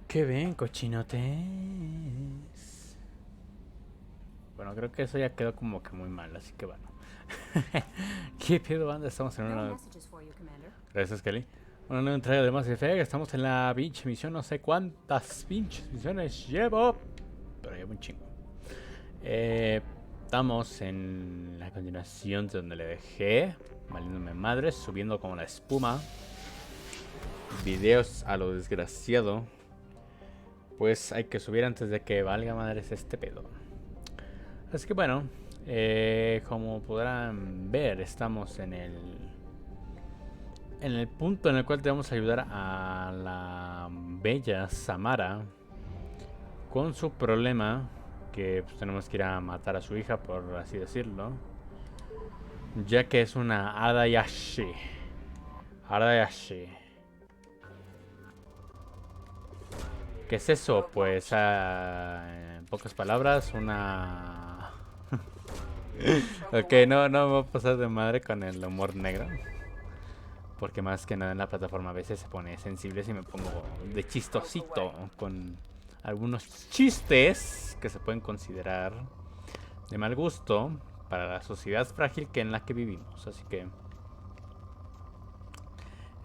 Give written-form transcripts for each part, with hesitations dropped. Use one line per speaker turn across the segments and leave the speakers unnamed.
¿Qué ven, cochinotes? Bueno, creo que eso ya quedó como que muy mal, así que bueno. ¿Qué pedo, banda? Estamos en una... Gracias, Kelly. Una nueva entrega de Mass Effect. Estamos en la pinche misión. No sé cuántas pinches misiones llevo, pero llevo un chingo. Estamos en la continuación de donde le dejé. Valiéndome madres, subiendo como la espuma. Videos a lo desgraciado. Pues hay que subir antes de que valga madres este pedo. Así que bueno, como podrán ver, estamos en el punto en el cual debemos ayudar a la bella Samara con su problema, que pues, tenemos que ir a matar a su hija, por así decirlo, ya que es una Adayashi. Adayashi. ¿Qué es eso? Pues en pocas palabras, una... Ok, no me voy a pasar de madre con el humor negro. Porque más que nada en la plataforma a veces se pone sensible si me pongo de chistosito con algunos chistes que se pueden considerar de mal gusto para la sociedad frágil en la que vivimos. Así que,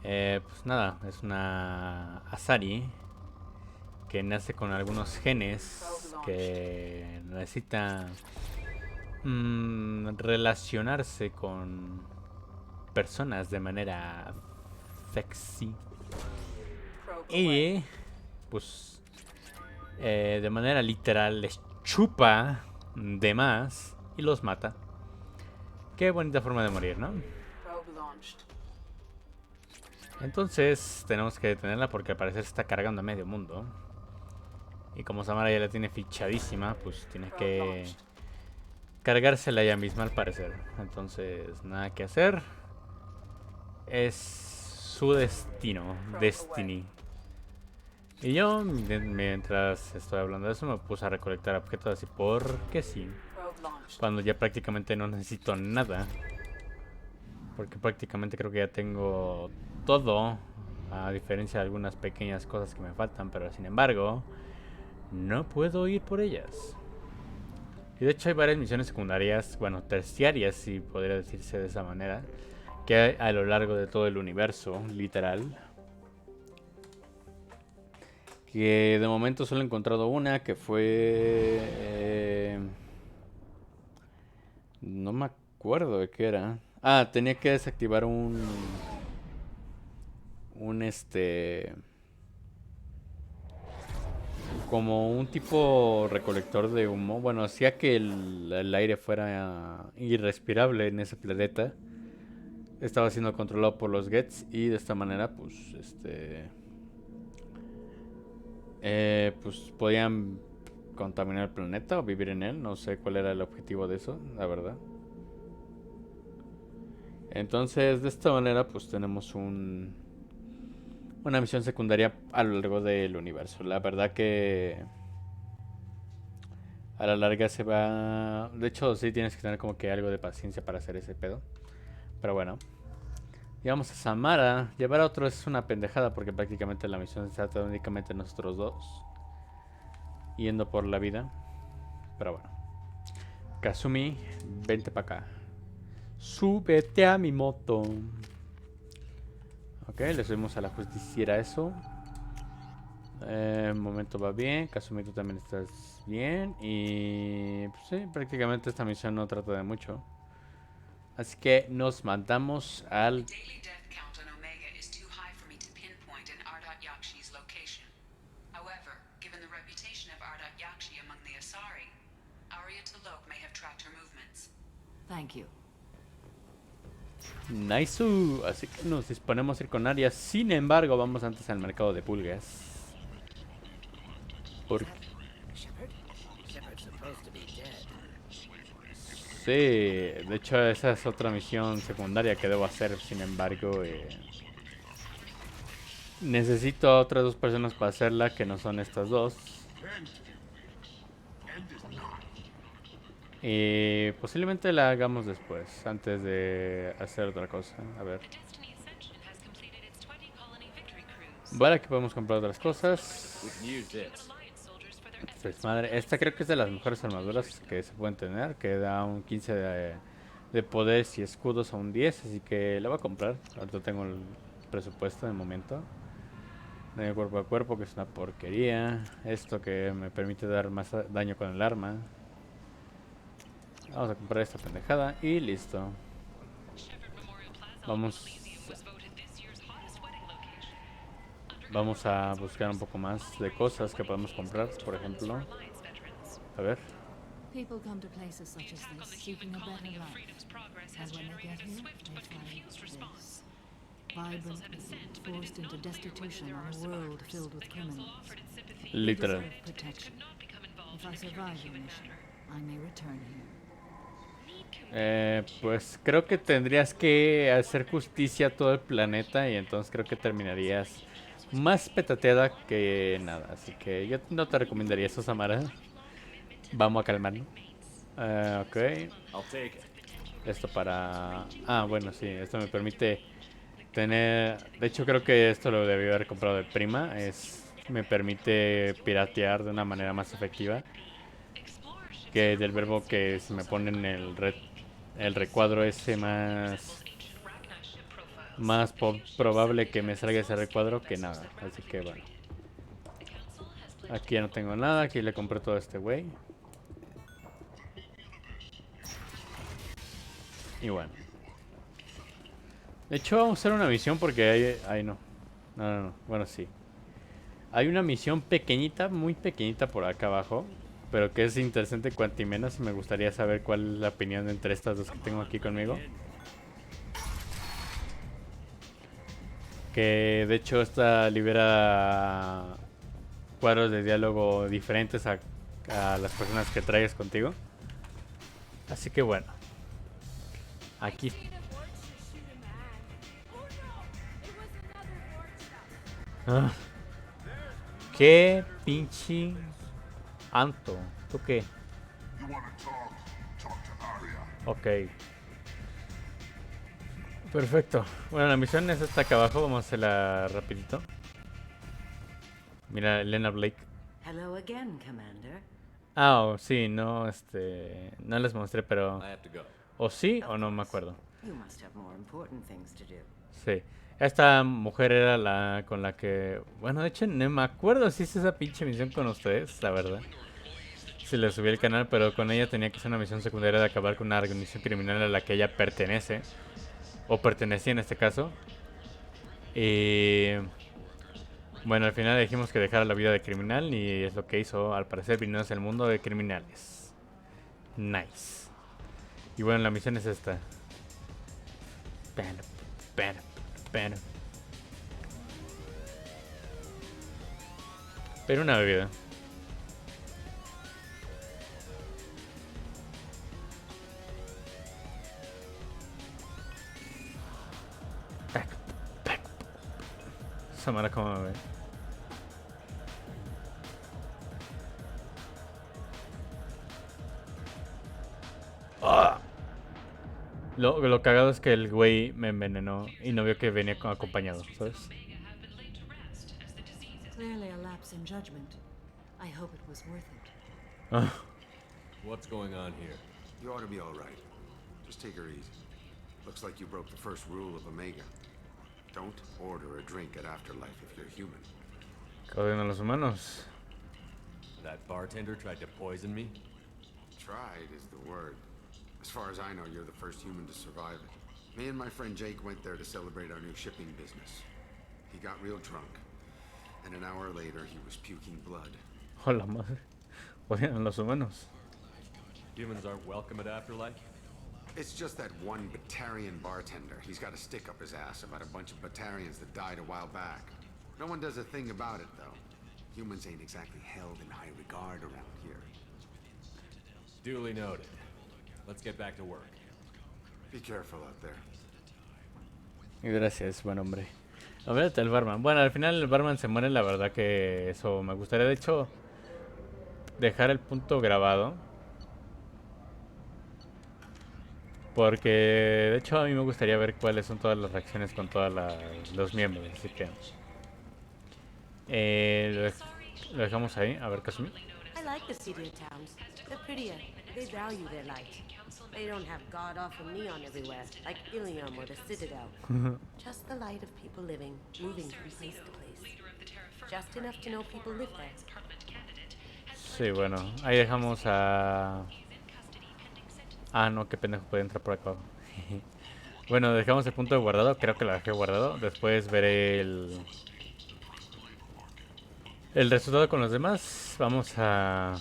pues nada, es una Asari que nace con algunos genes que necesita relacionarse con personas de manera sexy y pues de manera literal les chupa de más y los mata. Qué bonita forma de morir, ¿no? Entonces tenemos que detenerla porque al parecer está cargando a medio mundo. Y como Samara ya la tiene fichadísima, pues tiene que cargársela ella misma al parecer. Entonces nada que hacer. Es su destino. Destiny. Y yo, mientras estoy hablando de eso, me puse a recolectar objetos así porque sí. Cuando ya prácticamente no necesito nada. Porque prácticamente creo que ya tengo todo. A diferencia de algunas pequeñas cosas que me faltan. Pero sin embargo, no puedo ir por ellas. Y de hecho hay varias misiones secundarias, bueno, terciarias si podría decirse de esa manera, que hay a lo largo de todo el universo, literal. Que de momento solo he encontrado una que fue... no me acuerdo de qué era. Ah, tenía que desactivar como un tipo recolector de humo. Bueno, hacía que el aire fuera irrespirable en ese planeta. Estaba siendo controlado por los Gets y de esta manera, pues, pues podían contaminar el planeta o vivir en él. No sé cuál era el objetivo de eso, la verdad. Entonces, de esta manera, pues tenemos una misión secundaria a lo largo del universo. La verdad que a la larga se va... De hecho, sí tienes que tener como que algo de paciencia para hacer ese pedo. Pero bueno. Llevamos a Samara. Llevar a otro es una pendejada porque prácticamente la misión se trata únicamente de nosotros dos. Yendo por la vida. Pero bueno. Kazumi, vente para acá. Súbete a mi moto. Ok, le subimos a la justiciera eso. Momento va bien. Kazumi, tú también estás bien. Y pues sí, prácticamente esta misión no trata de mucho. Así que nos mandamos al...
Thank you.
Nice. Así que nos disponemos a ir con Arya. Sin embargo, vamos antes al mercado de pulgas. Porque... Sí, de hecho esa es otra misión secundaria que debo hacer. Sin embargo, necesito a otras dos personas para hacerla, que no son estas dos. Y posiblemente la hagamos después, antes de hacer otra cosa. A ver. Bueno, aquí podemos comprar otras cosas. Pues madre, esta creo que es de las mejores armaduras que se pueden tener, que da un 15 de poderes y escudos a un 10, así que la voy a comprar. Ahorita tengo el presupuesto de momento. Daño cuerpo a cuerpo, que es una porquería. Esto que me permite dar más daño con el arma. Vamos a comprar esta pendejada y listo. Vamos a buscar un poco más de cosas que podemos comprar, por ejemplo. A ver.
People come to places such as this seeking a better life, and when they get here, they find this. Vibrant, forced into destitution on a world filled with criminals.
Literal.
They deserve protection. If I survive your mission, I may return here.
Pues creo que tendrías que hacer justicia a todo el planeta y entonces creo que terminarías más petateada que nada. Así que yo no te recomendaría eso, Samara. Vamos a calmarnos. Ok. Esto para... Ah, bueno, sí. Esto me permite tener... De hecho, creo que esto lo debí haber comprado de prima. Me permite piratear de una manera más efectiva. Que del verbo que se me pone en el recuadro ese más probable que me salga ese recuadro que nada. Así que bueno. Aquí ya no tengo nada. Aquí le compré todo este güey. Y bueno. De hecho vamos a hacer una misión porque hay no. No. Bueno, sí. Hay una misión pequeñita, muy pequeñita por acá abajo. Pero que es interesante cuanto y menos. Y me gustaría saber cuál es la opinión entre estas dos que tengo aquí conmigo. Que de hecho esta libera cuadros de diálogo diferentes a las personas que traigas contigo. Así que bueno. Aquí. Ah, qué pinche Anto. ¿Tú qué? Ok. Perfecto. Bueno, la misión es esta acá abajo. Vamos a hacerla rapidito. Mira, Elena Blake.
Hello again, Commander.
Ah, sí, no, no les mostré, pero... O sí o no me acuerdo.
You must have more important things to do.
Sí. Esta mujer era la con la que... Bueno, de hecho no me acuerdo si hice esa pinche misión con ustedes, la verdad. Si le subí el canal, pero con ella tenía que ser una misión secundaria de acabar con una organización criminal a la que ella pertenece. O pertenecía en este caso. Y... Bueno, al final dijimos que dejara la vida de criminal y es lo que hizo. Al parecer vino hacia el mundo de criminales. Nice. Y bueno, la misión es esta. Pero una bebida. Samara, ¿cómo me ve? ¡Ah! Lo cagado es que el güey me envenenó y no vio que venía acompañado, ¿sabes?
Clearly a lapse in judgment. I hope it was worth it.
Ah,
What's going on here?
You ought to be all right. Just take her easy. Looks like you broke the first rule of Omega. Don't order a drink at Afterlife if you're human.
Joden a los humanos.
That bartender tried to poison me?
Tried is the word. As far as I know, you're the first human to survive it. Me and my friend Jake went there to celebrate our new shipping business. He got real drunk. And an hour later, he was puking blood.
Hola madre. Odian a los humanos.
Humans aren't welcome at Afterlife?
It's just that one Batarian bartender. He's got a stick up his ass about a bunch of Batarians that died a while back. No one does a thing about it, though. Humans ain't exactly held in high regard around here.
Duly noted. Let's get back to work.
Be careful out there.
Gracias, buen hombre. A ver, el barman. Bueno, al final el barman se muere, la verdad que eso me gustaría, de hecho, dejar el punto grabado. Porque, de hecho, a mí me gustaría ver cuáles son todas las reacciones con todos los miembros, así que... Lo dejamos ahí. A ver, Kasumi.
I like the city towns. They're prettier. They value their light. They don't have god-awful neon everywhere, like Ilium or the Citadel. Just the light of people living, moving from place to place. Just enough to know people live there.
Sí, bueno. Ahí dejamos a... Ah, no, qué pendejo, puede entrar por acá. Bueno, dejamos el punto de guardado. Creo que lo dejé guardado. Después veré el resultado con los demás. Vamos a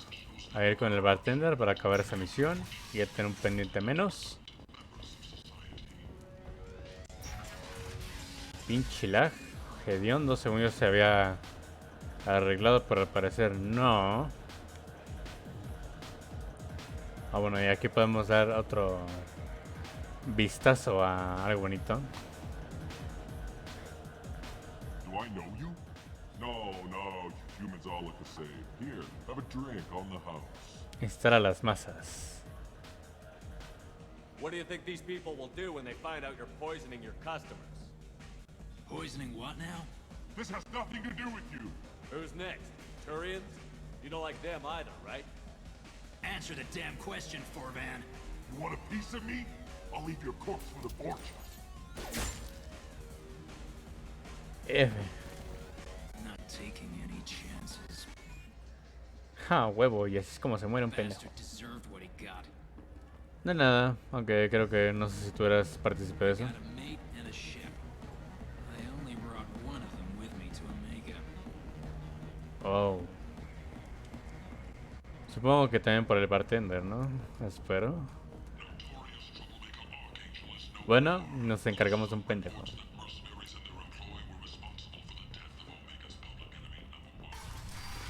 ir con el bartender para acabar esa misión y ya tener un pendiente menos. Pinche lag. Hediondo, según yo se había arreglado, pero al parecer no. Ah, bueno, y aquí podemos dar otro vistazo a algo bonito.
Do I know you? No, no, humans all look the same. Here, have a drink on the house.
Instala las masas.
What do you think these people will do when they find out you're poisoning your customers?
Poisoning what now?
This has nothing to do with you.
Who's next? Turians? You don't like them either, right?
Answer the damn question, Forvan.
You want a piece of me? I'll leave your corpse with a fortune.
F.
Not taking any chances.
Ja, huevo, y así es como se muere un pendejo.
Bastard deserved what he got.
De nada, aunque creo que no sé si tú eras partícipe de eso.
Got a mate and a ship. I only brought one of them with me to Omega.
Oh. Supongo que también por el bartender, ¿no? Espero. Bueno, nos encargamos de un pendejo.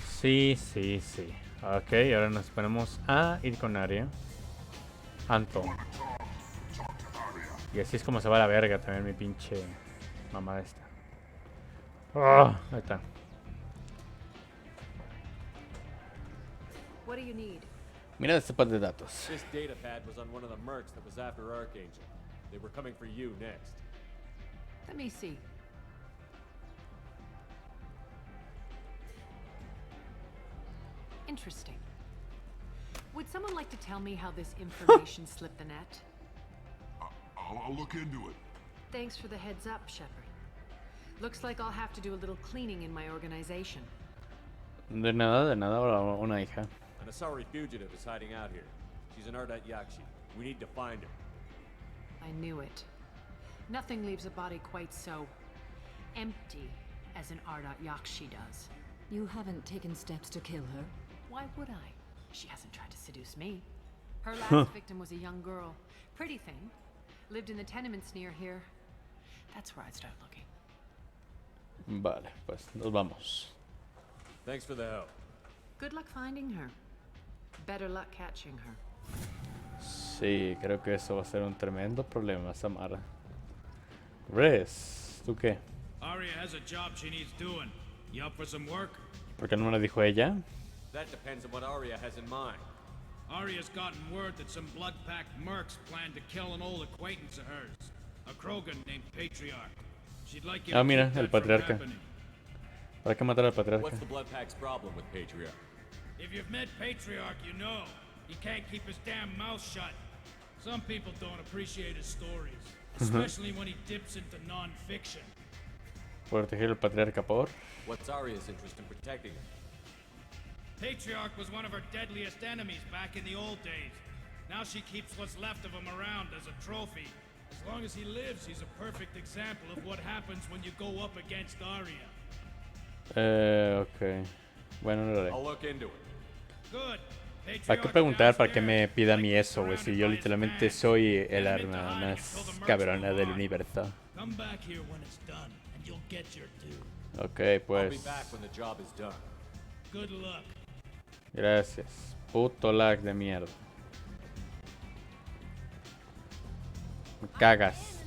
Sí, sí, sí. Ok, ahora nos ponemos a ir con Aria. Anto. Y así es como se va a la verga también mi pinche mamá esta. Oh, ahí está.
What do you need?
Mira este par de datos.
This data pad was on one of the mercs that was after Archangel. They were coming for you next.
Let me see. Interesting. Would someone like to tell me how this information slipped the net?
I'll look into it.
Thanks for the heads up, Shepard. Looks like I'll have to do a little cleaning in my organization.
De nada, ahora una hija.
An Asari fugitive is hiding out here. She's an Ardat Yakshi. We need to find her.
I knew it. Nothing leaves a body quite so empty as an Ardat Yakshi does.
You haven't taken steps to kill her?
Why would I? She hasn't tried to seduce me. Her last victim was a young girl. Pretty thing. Lived in the tenements near here. That's where I'd start looking.
Vale, pues nos vamos.
Thanks for the help.
Good luck finding her. Better luck catching her.
Sí, creo que eso va a ser un tremendo problema, Samara. Res, ¿tú qué?
Arya has a job she needs doing. You up for some work?
¿Por qué no me lo dijo ella?
That depends on what Arya has in mind.
Arya's gotten word that some blood-packed mercs plan to kill an old acquaintance of hers, a Krogan named Patriarch. She'd like you to
Mira,
keep
el
that from
patriarca.
happening.
¿Para qué matar al patriarca? What's the Blood Pack's problem with Patriarch?
If you've met Patriarch, you know. He can't keep his damn mouth shut. Some people don't appreciate his stories, especially when he dips into non-fiction.
Proteger al patriarca por...
What's Arya's interest in protecting him?
Patriarch was one of her deadliest enemies back in the old days. Now she keeps what's left of him around as a trophy. As long as he lives, he's a perfect example of what happens when you go up against Arya.
Ok. Bueno, no lo haré.
I'll look into it.
Good.
¿Para qué preguntar para que me pida a mí eso, güey? Si yo literalmente soy el arma más cabrona del universo.
Come back here when it's done, and you'll get your due.
Ok,
I'll be
pues...
back when the job is done.
Good luck.
Gracias. Puto lag de mierda. Me cagas.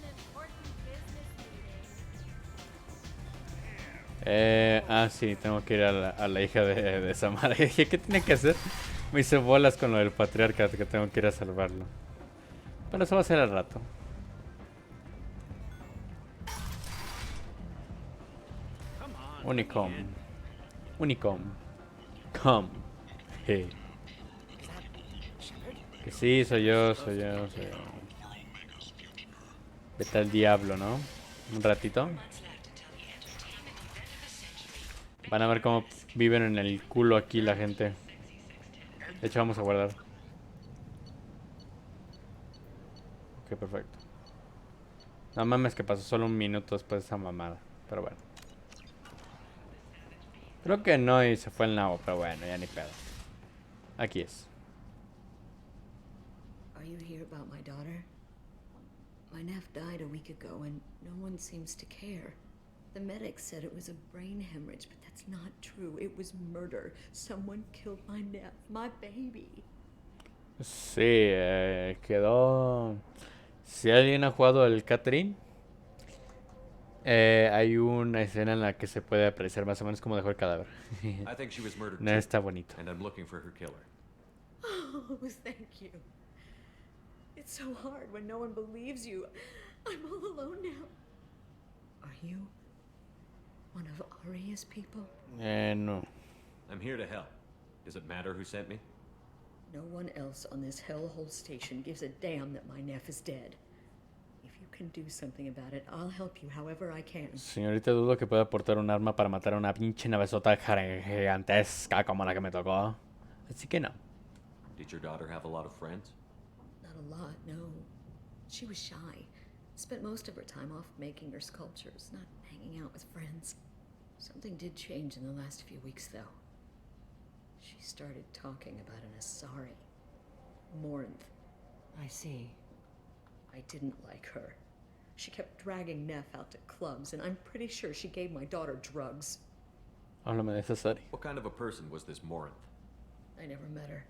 Sí, tengo que ir a la hija de Samara. Y dije, ¿qué tiene que hacer? Me hice bolas con lo del patriarca, que tengo que ir a salvarlo. Pero eso va a ser al rato. Unicom. Unicom. Com. Hey. Que sí, soy yo. Vete al diablo, ¿no? Un ratito. Van a ver cómo viven en el culo aquí la gente. De hecho, vamos a guardar. Ok, perfecto. No mames que pasó solo un minuto después de esa mamada. Pero bueno. Creo que no y se fue el nabo, pero bueno, ya ni pedo. Aquí es.
Are you here about my daughter? My nephew died a week ago and no one seems to care. The medics said it was a brain hemorrhage, but that's not true. It was murder. Someone killed my nephew, my baby.
Sí, quedó... Si alguien ha jugado el Catherine, hay una escena en la que se puede apreciar más o menos cómo dejó el cadáver.
I think she was murdered
No
too,
está bonito.
and I'm looking for her killer.
Oh, thank you. It's so hard when no one believes you. I'm all alone now. Are you one of Aria's people?
No.
I'm here to help. Does it matter who sent me?
No one else on this hellhole station gives a damn that my nephew is dead. If you can do something about it, I'll help you however I can.
Señorita, dudo que pueda portar un arma para matar a una pinche navezota gigantesca como la que me tocó. Así que no.
Did your daughter have a lot of friends?
Not a lot, no. She was shy. Spent most of her time off making her sculptures, not hanging out with friends. Something did change in the last few weeks, though. She started talking about an Asari. Morinth.
I see.
I didn't like her. She kept dragging Neff out to clubs, and I'm pretty sure she gave my daughter drugs.
Háblame de esa Sari.
What kind of a person was this Morinth?
I never met her.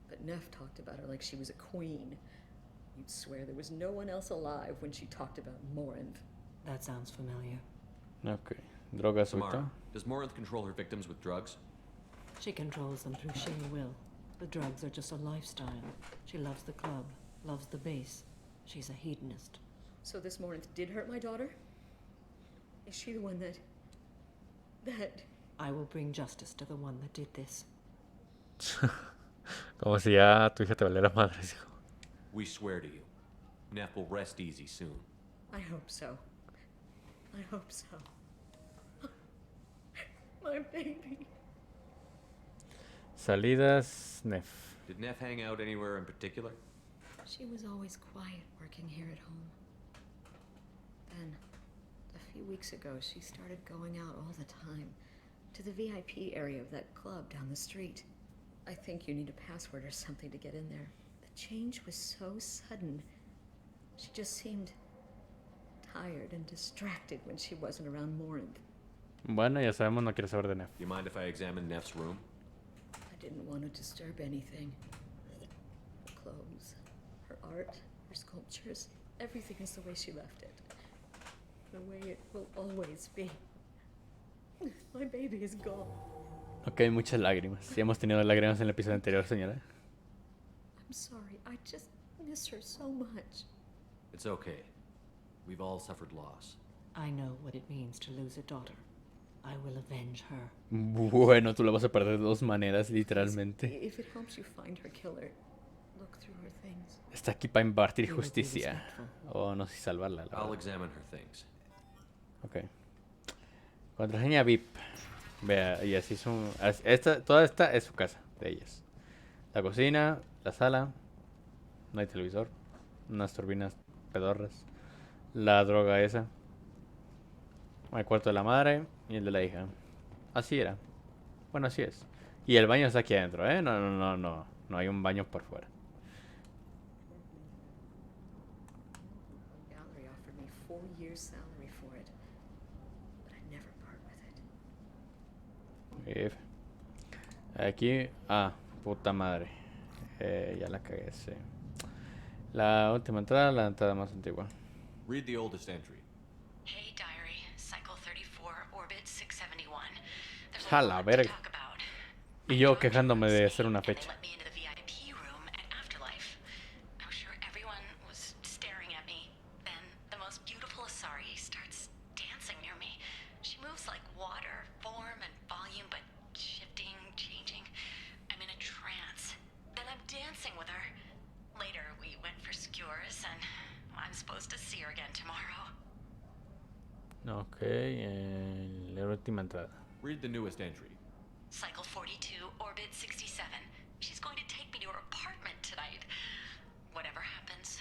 But Neff talked about her like she was a queen. You'd swear there was no one else alive when she talked about Morinth.
That sounds familiar.
Ok. Droga suelta.
Tamara, does Morinth control her victims with drugs?
She controls them through sheer will. The drugs are just a lifestyle. She loves the club, loves the base. She's a hedonist.
So this Morinth did hurt my daughter? Is she the one that...
I will bring justice to the one that did this.
Como si ya tu hija te valiera madre, hijo.
We swear to you. Neff will rest easy soon.
I hope so. I hope so. My baby.
Salidas, Nef.
Did Neff hang out anywhere in particular?
She was always quiet working here at home. Then, a few weeks ago, she started going out all the time. To the VIP area of that club down the street. I think you need a password or something to get in there. The change was so sudden. She just seemed tired and distracted when she wasn't around Morinth.
Bueno, ya sabemos, no quiere saber de Nef.
You mind if I examine Neff's room?
I didn't want to disturb anything. Her clothes, her art, her sculptures, everything is the way she left it. The way it will always be. My baby is gone.
Ok, muchas lágrimas. Sí hemos tenido lágrimas en el episodio anterior, señora.
I'm sorry, I just miss her so much.
It's okay. We've all suffered loss.
I know what it means to lose a daughter. I will avenge her.
Bueno, tú la vas a perder de dos maneras, literalmente.
If it helps you find her killer, look through her things.
Está aquí para impartir justicia. O no sé si salvarla, la
I'll
verdad.
examine her things.
Ok. Contraseña VIP. Vea, y así son. Toda esta es su casa de ellas. La cocina, la sala. No hay televisor. Unas turbinas pedorras. La droga esa. El cuarto de la madre y el de la hija. Así era. Bueno, así es. Y el baño está aquí adentro, ¿eh? No hay un baño por fuera.
Gallery offered me 4 years' salary for it, but I'd never part with it.
Aquí. Ah, puta madre. Ya la cagué, sí. La última entrada, la entrada más antigua.
Read the oldest entry.
Hey, diary. Cycle 34, orbit 671. There's
A
a
la
lot to
verga.
talk about.
Y yo quejándome de hacer una
And they
fecha.
let me into the VIP room at Afterlife. I'm sure everyone was staring at me. Then the most beautiful Asari starts dancing near me. She moves like water, form and volume, but supposed to see her again tomorrow.
Ok, la última entrada.
Read the newest entry.
Cycle 42, orbit 67. She's going to take me to her apartment tonight. Whatever happens,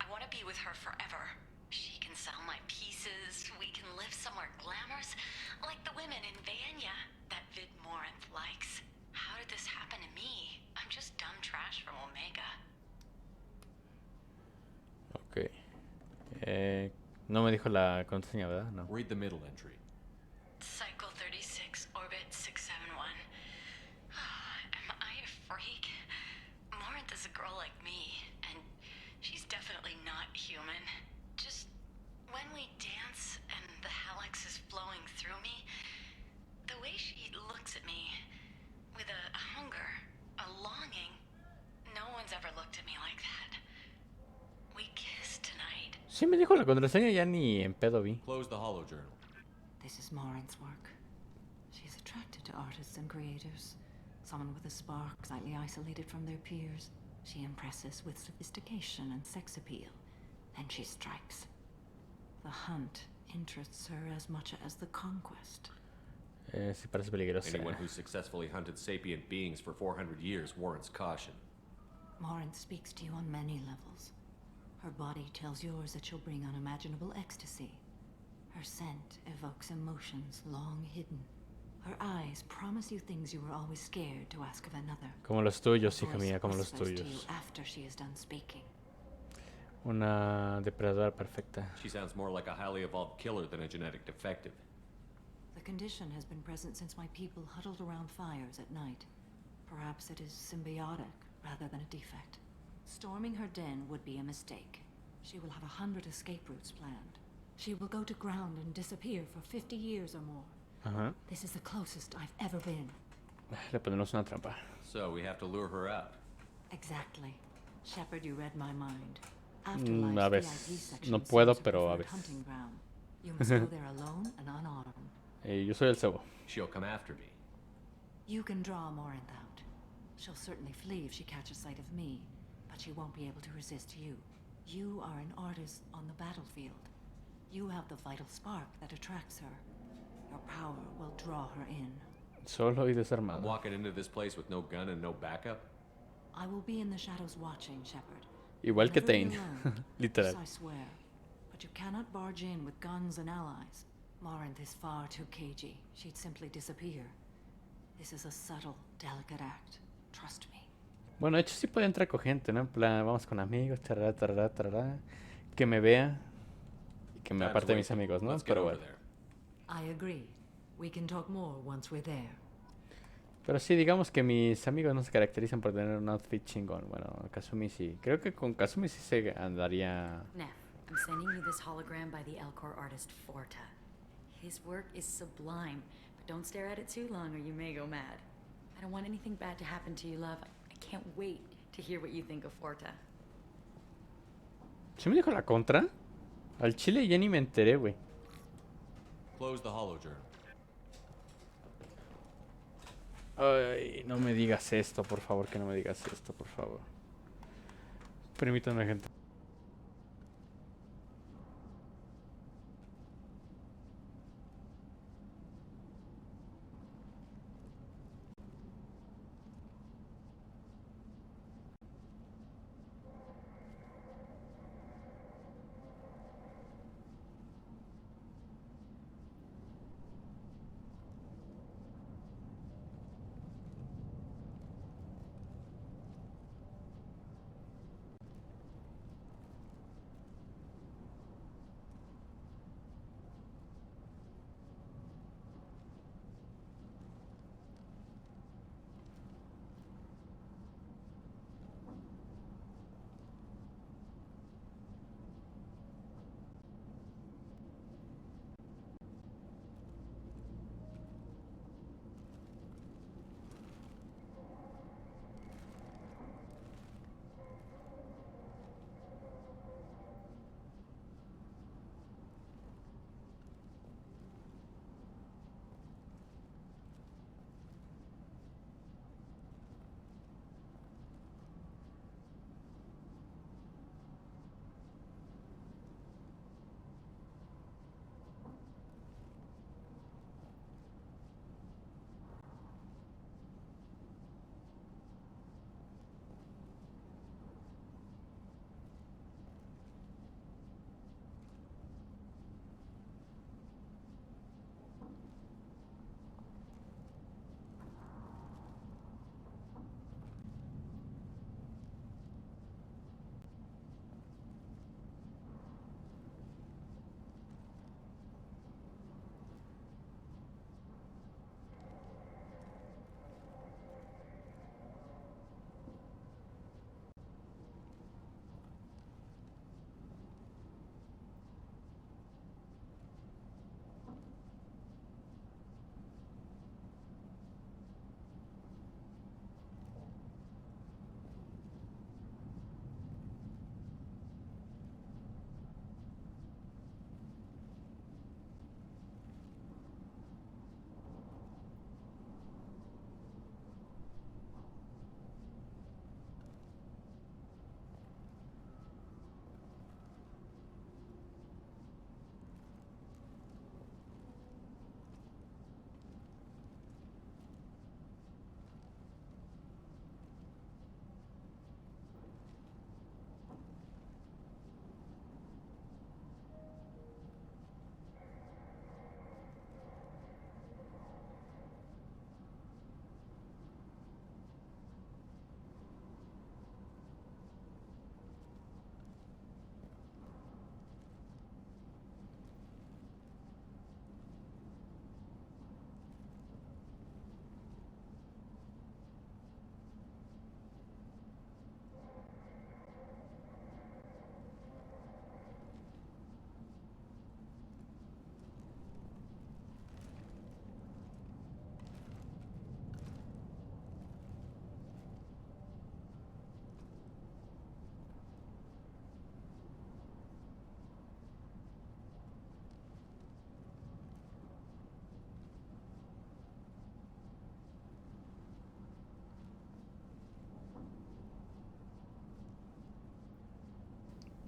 I want to be with her forever. She can sell my pieces. We can live somewhere glamorous, like the women in Vanya that Vid Morinth likes. How did this happen to me? I'm just dumb trash from Omega.
Ok. No me dijo la contraseña, ¿verdad? No.
Read the middle entry.
Cycle 36, orbit 671. Am I a freak? Morinth is a girl like me, and she's definitely not human. Just when we dance and the hallex is flowing through me, the way she looks at me with a hunger, a longing, no one's ever looked at me like that. We kissed tonight.
Sí me dijo la contraseña, ya ni en pedo vi.
Close the holo journal.
This is Morinth's work. She's attracted to artists and creators. Someone with a spark, slightly isolated from their peers. She impresses with sophistication and sex appeal. Then she strikes. The hunt interests her as much as the conquest.
Sí parece peligrosa.
Anyone who's successfully hunted sapient beings for 400 years warrants caution.
Morinth speaks to you on many levels. Her body tells yours that she'll bring unimaginable ecstasy. Her scent evokes emotions long hidden. Her eyes promise you things you were always scared to ask of another.
Como los tuyos,
Her
hija
voice
mía, como los
whispers to you
tuyos.
after she is done speaking.
Una depredadora perfecta.
She sounds more like a highly evolved killer than a genetic defective.
The condition has been present since my people huddled around fires at night. Perhaps it is symbiotic rather than a defect. Storming her den would be a mistake. She will have 100 escape routes planned. She will go to ground and disappear for 50 years or more.
Ajá.
This is the closest I've ever been.
Le ponemos una trampa.
So we have to lure her out.
Exactly. Shepard, you read my mind.
A
Afterlife's
veces.
VIP section
No puedo,
seems a
pero a
preferred
veces.
hunting ground. You must go there alone and unarmed.
Yo soy el cebo.
She'll come after me.
You can draw Morinth out. She'll certainly flee if she catches sight of me, but she won't be able to resist you. You are an artist on the battlefield. You have the vital spark that attracts her. Your power will draw her in.
Solo y
I'm
desarmado.
walking into this place with no gun and no backup.
I will be in the shadows watching, Shepard.
Igual que
Never be
Tain.
alone.
Literal.
This I swear. But you cannot barge in with guns and allies. Morinth is far too cagey. She'd simply disappear. This is a subtle, delicate act. Trust me.
Bueno, de hecho sí puede entrar con gente, ¿no? En plan, vamos con amigos, tarará, tarará, tarará. Que me vea. Y que me aparte de mis amigos, ¿no?
Let's get
Pero
over
bueno.
there.
I agree. We can talk more once we're there.
Pero sí, digamos que mis amigos no se caracterizan por tener un outfit chingón. Bueno, Kazumi sí. Creo que con Kazumi sí se andaría...
Neff, I'm sending you this hologram by the Elcor artist Forta. His work is sublime, but don't stare at it too long or you may go mad. I don't want anything bad to happen to you, love. I can't wait to hear what you think of Forta.
¿Sí me dijo la contra? Al chile ya ni me enteré, güey.
Close the holo journal.
Ay, no me digas esto, por favor, que no me digas esto, por favor. Permítanme, gente.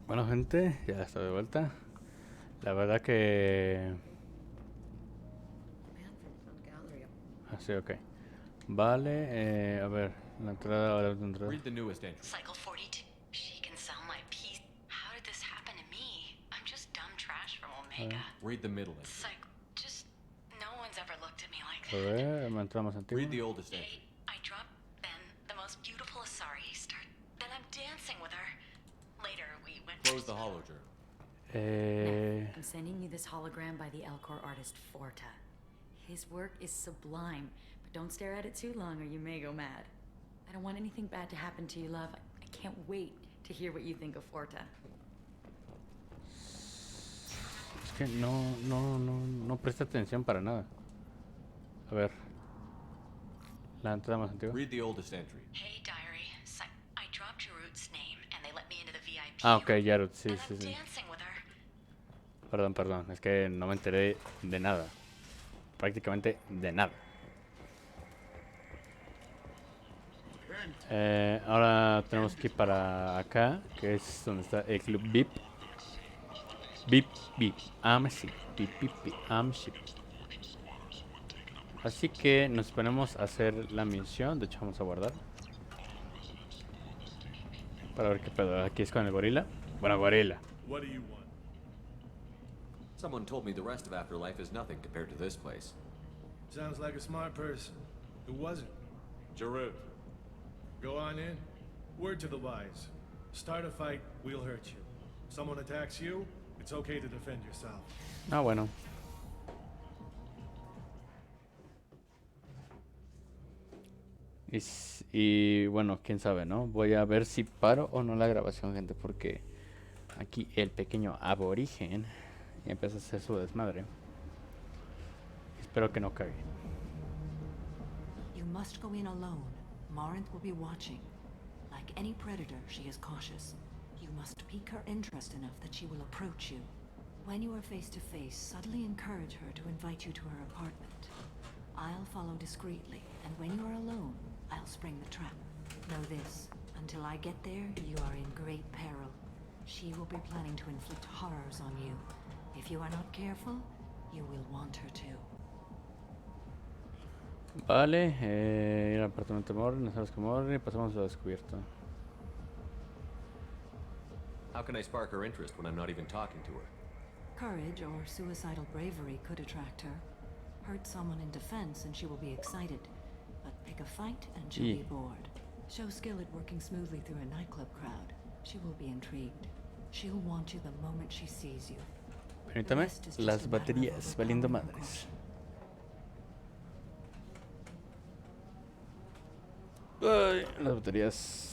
Bueno, gente, ya está de vuelta. La verdad que... Así, ok. Vale, a ver, la entrada, ahora la entrada.
Read the newest entry.
Cycle 42. She can sell my piece. How did this happen to me? I'm just dumb trash from Omega.
Read the middle entry.
Cycle. Just. No one's ever looked at me like
A
that.
ver, la entrada más antigua.
Read the oldest entry.
I dropped Ben, the most beautiful Asari start. Then I'm dancing with her. Later, we went.
Close the holo journal.
I'm sending you this hologram by the Elcor artist Forta. His work is sublime, but don't stare at it too long or you may go mad. I don't want anything bad to happen to you, love. I can't wait to hear what you think of Forta.
Es que no presta atención para nada. A ver. La entrada más antigua.
Read the oldest entry.
Hey, diary. I dropped Jarut's name, and they let me into the VIP.
Ah, ok, Yarut, sí,
And
sí,
I'm
sí.
dancing with her.
Perdón, es que no me enteré de nada. Prácticamente de nada. Ahora tenemos que ir para acá, que es donde está el club VIP. VIP, Amship, VIP, Amship. Así que nos ponemos a hacer la misión. De hecho, vamos a guardar para ver qué pedo. Aquí es con el gorila. Bueno, gorila.
What do you want?
Someone told me the rest of Afterlife is nothing compared to this place.
Sounds like a smart person. Who was it?
Jarut.
Go on in. Word to the wise. Start a fight, we'll hurt you. Someone attacks you, it's okay to defend yourself.
Ah, bueno. Y bueno, quién sabe, ¿no? Voy a ver si paro o no la grabación, gente, porque aquí el pequeño aborigen empieza a hacer su desmadre. Espero que no cague.
You must go in alone. Marinth will be watching. Like any predator, she is cautious. You must pique her interest enough that she will approach you. When you are face to face, subtly encourage her to invite you to her apartment. I'll follow discreetly, and when you are alone, I'll spring the trap. Know this, until I get there, you are in great peril. She will be planning to inflict horrors on you. If you are not careful, you will want her to.
Vale, ir al apartamento de Morgan, no sabes que Morgan, y pasamos a descubierto.
How can I spark her interest when I'm not even talking to her?
Courage or suicidal bravery could attract her. Hurt someone in defense and she will be excited. But pick a fight and she'll be bored. Show skill at working smoothly through a nightclub crowd. She will be intrigued. She'll want you the moment she sees you.
Permítame, las baterías, valiendo madres. Ay, las baterías.